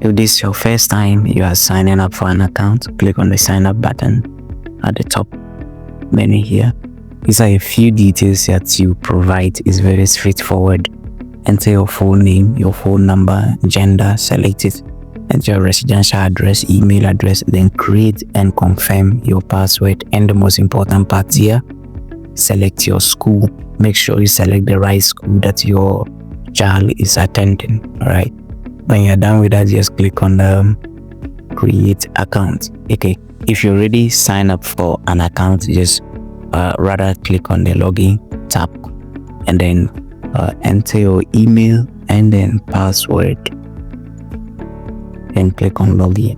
If this is your first time you are signing up for an account, click on the sign up button at the top menu here. These are a few details that you provide. It's very straightforward. Enter your full name, your phone number, gender, select it, enter your residential address, email address, then create and confirm your password. And the most important part here, select your school. Make sure you select the right school that your child is attending. All right, when you're done with that, just click on the create account. Okay, if you already sign up for an account, just rather click on the login tab and then enter your email and then password and click on login.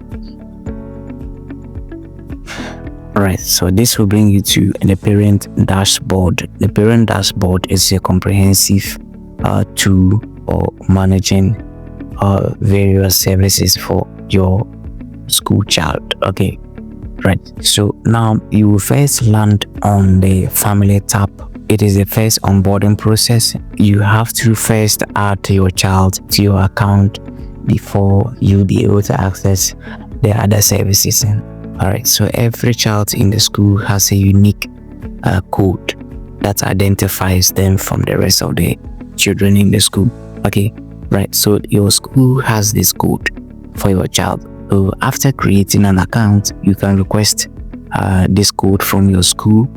Alright, so this will bring you to the parent dashboard. The parent dashboard is a comprehensive tool for managing various services for your school child. Okay, right, so now you will first land on the family tab. It is the first onboarding process. You have to first add your child to your account before you'll be able to access the other services. All right, so every child in the school has a unique code that identifies them from the rest of the children in the school. Okay, right, so your school has this code for your child. So after creating an account, you can request this code from your school.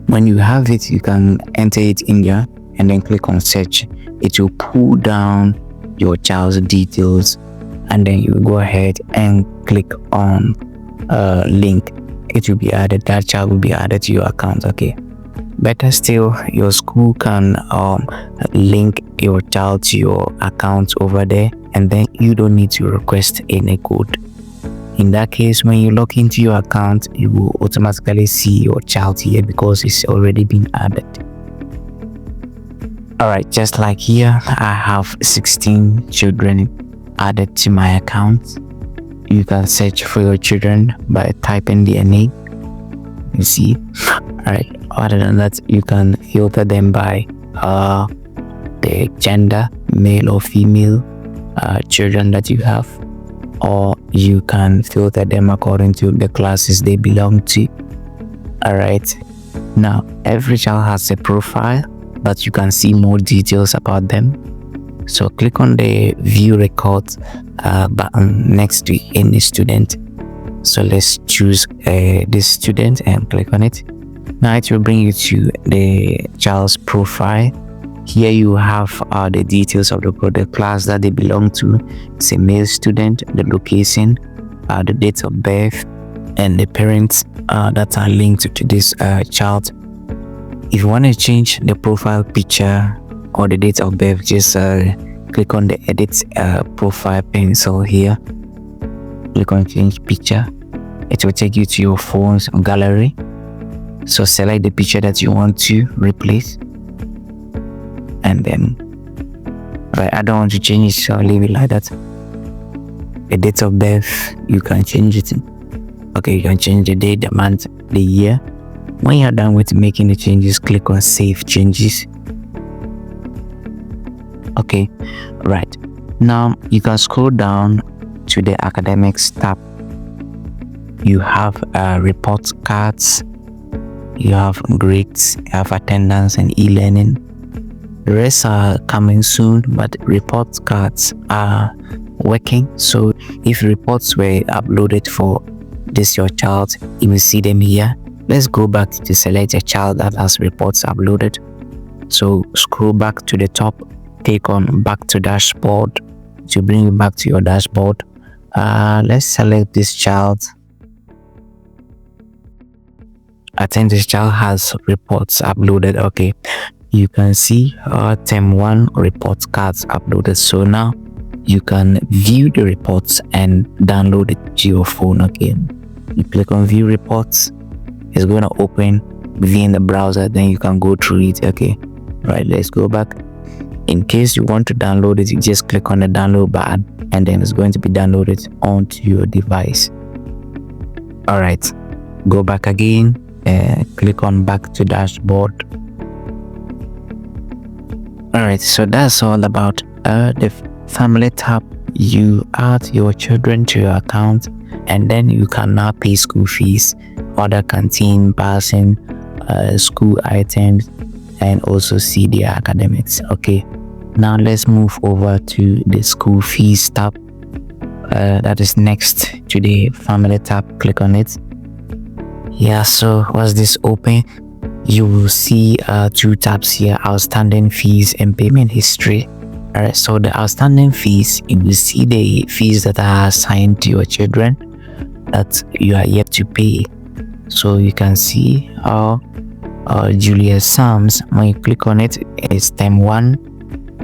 When you have it, you can enter it in here and then click on search. It will pull down your child's details and then you go ahead and click on link. It will be added. That child will be added to your account. Okay, better still, your school can link your child to your account over there, and then you don't need to request any code. In that case, when you log into your account, you will automatically see your child here because it's already been added. Alright, just like here, I have 16 children added to my account. You can search for your children by typing their name. You see. Alright, other than that, you can filter them by the gender, male or female children that you have, or you can filter them according to the classes they belong to. Alright, now every child has a profile, but you can see more details about them. So click on the view records button next to any student. So let's choose this student and click on it. Now it will bring you to the child's profile. Here you have the details of the class that they belong to. It's a male student, the location, the date of birth, and the parents that are linked to this child. If you want to change the profile picture or the date of birth, just click on the edit profile pencil here. Click on change picture. It will take you to your phone's gallery. So select the picture that you want to replace, and then right, I don't want to change it, so I'll leave it like that. The date of birth, you can change it. Okay, you can change the date, the month, the year. When you're done with making the changes, click on save changes. Okay, right, now you can scroll down to the academics tab. You have report cards, you have grades, you have attendance and e-learning. The rest are coming soon, but report cards are working. So if reports were uploaded for this your child, you will see them here. Let's go back to select a child that has reports uploaded. So scroll back to the top, click on back to dashboard to bring you back to your dashboard. Let's select this child. I think this child has reports uploaded. Okay, you can see term 1 report cards uploaded. So now you can view the reports and download it to your phone. Okay, you click on view reports. It's going to open within the browser, then you can go through it. Okay, right, let's go back. In case you want to download it, you just click on the download button and then it's going to be downloaded onto your device. All right, go back again and click on back to dashboard. All right, so that's all about the family tab. you add your children to your account, and then you can now pay school fees, other canteen, passing, school items, and also see their academics. Okay, now let's move over to the school fees tab. That is next to the family tab. Click on it. Yeah, so once this open, you will see two tabs here: outstanding fees and payment history. All right, so the outstanding fees, you will see the fees that are assigned to your children that you are yet to pay. So you can see Julius Sams, when you click on it, it's term 1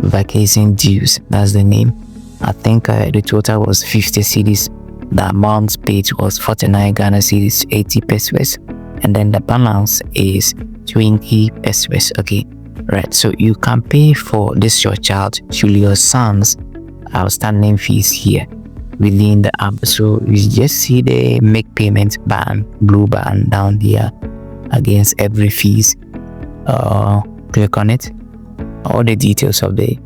vacation dues. That's the name. I think the total was 50 cedis. The amount paid was 49 Ghana cedis, 80 pesos, and then the balance is 20 pesos. Okay, right, so you can pay for this your child Julius Sams outstanding fees here within the app. So you just see the make payment button, blue button down there against every fees. Click on it. All the details of the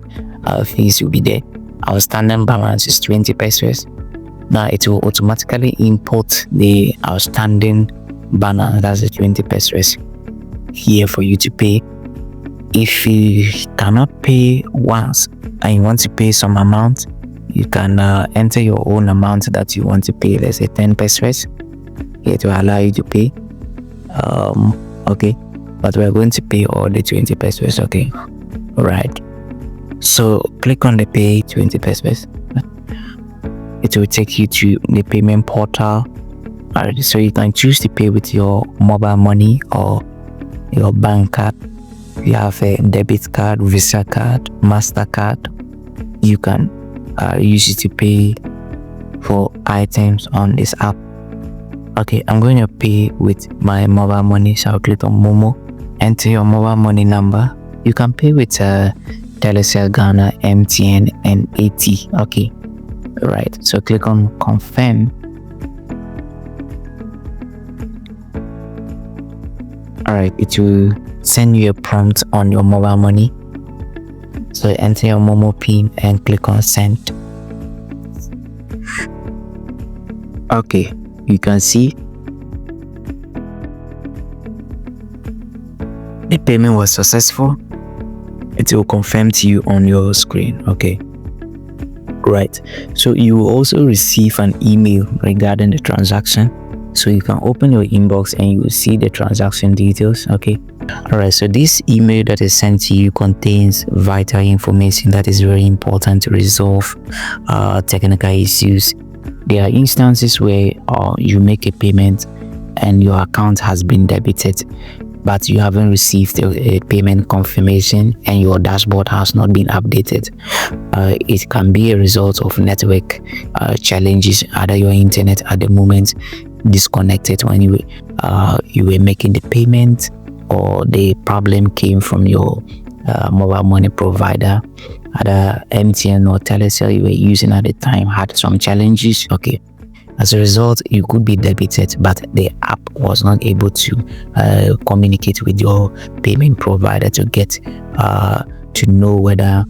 fees will be there. Outstanding balance is 20 pesos. Now it will automatically import the outstanding balance, that's the 20 pesos here for you to pay. If you cannot pay once and you want to pay some amount, you can enter your own amount that you want to pay. Let's say 10 pesos here to allow you to pay. Okay, but we're going to pay all the 20 pesos. Okay, all right, so click on the pay 20 pesos. It will take you to the payment portal. All right, so you can choose to pay with your mobile money or your bank card. You have a debit card, Visa card, MasterCard. You can use it to pay for items on this app. Okay, I'm going to pay with my mobile money, so I'll click on Momo. Enter your mobile money number. You can pay with Telecel Ghana, MTN, and AT. Okay, right, so click on confirm. All right, it will send you a prompt on your mobile money, so enter your Momo pin and click on send. Okay, you can see the payment was successful. It will confirm to you on your screen. Okay, right, so you will also receive an email regarding the transaction, so you can open your inbox and you will see the transaction details. Okay, all right, so this email that is sent to you contains vital information that is very important to resolve technical issues. There are instances where you make a payment and your account has been debited, but you haven't received a payment confirmation and your dashboard has not been updated. It can be a result of network challenges. Either your internet at the moment disconnected when you were making the payment, or the problem came from your mobile money provider. Either MTN or Telecel you were using at the time had some challenges. Okay, as a result, you could be debited, but the app was not able to communicate with your payment provider to get to know whether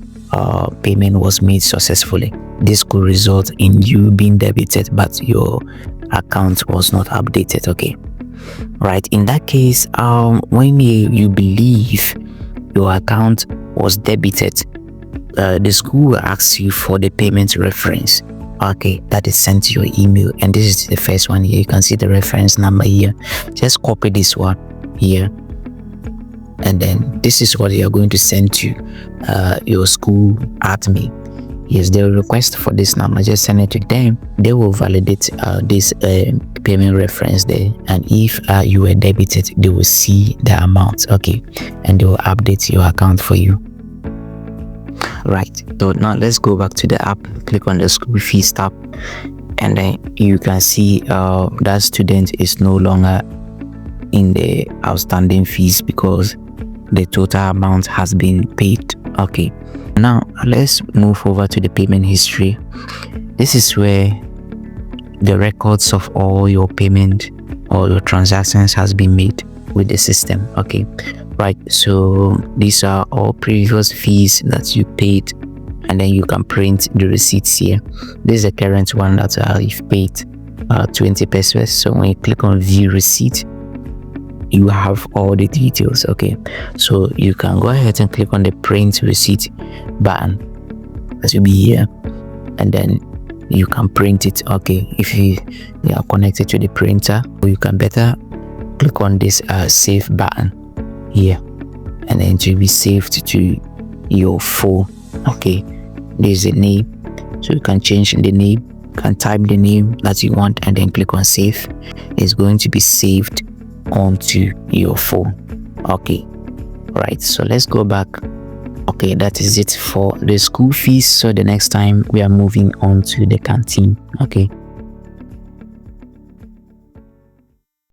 payment was made successfully. This could result in you being debited, but your account was not updated. Okay, right, in that case, when you believe your account was debited, the school will ask you for the payment reference. Okay, that is sent to your email, and this is the first one here. You can see the reference number here. Just copy this one here, and then this is what you are going to send to your school admin. Yes, they will request for this number. Just send it to them. They will validate this payment reference there, and if you were debited, they will see the amount. Okay, and they will update your account for you. Right, so now let's go back to the app. Click on the school fees tab, and then you can see that student is no longer in the outstanding fees because the total amount has been paid. Okay, now let's move over to the payment history. This is where the records of all your payment or your transactions has been made with the system. Okay, right, so these are all previous fees that you paid and then you can print the receipts here. This is the current one that I've paid 20 pesos. So when you click on view receipt, you have all the details. Okay, so you can go ahead and click on the print receipt button, as will be here, and then you can print it. Okay, if you are connected to the printer, you can better click on this save button here, and then it will be saved to your phone. Okay, there's a name, so you can change the name, you can type the name that you want, and then click on save. It's going to be saved onto your phone. Okay, right, so let's go back. Okay, that is it for the school fees. So the next time we are moving on to the canteen. Okay,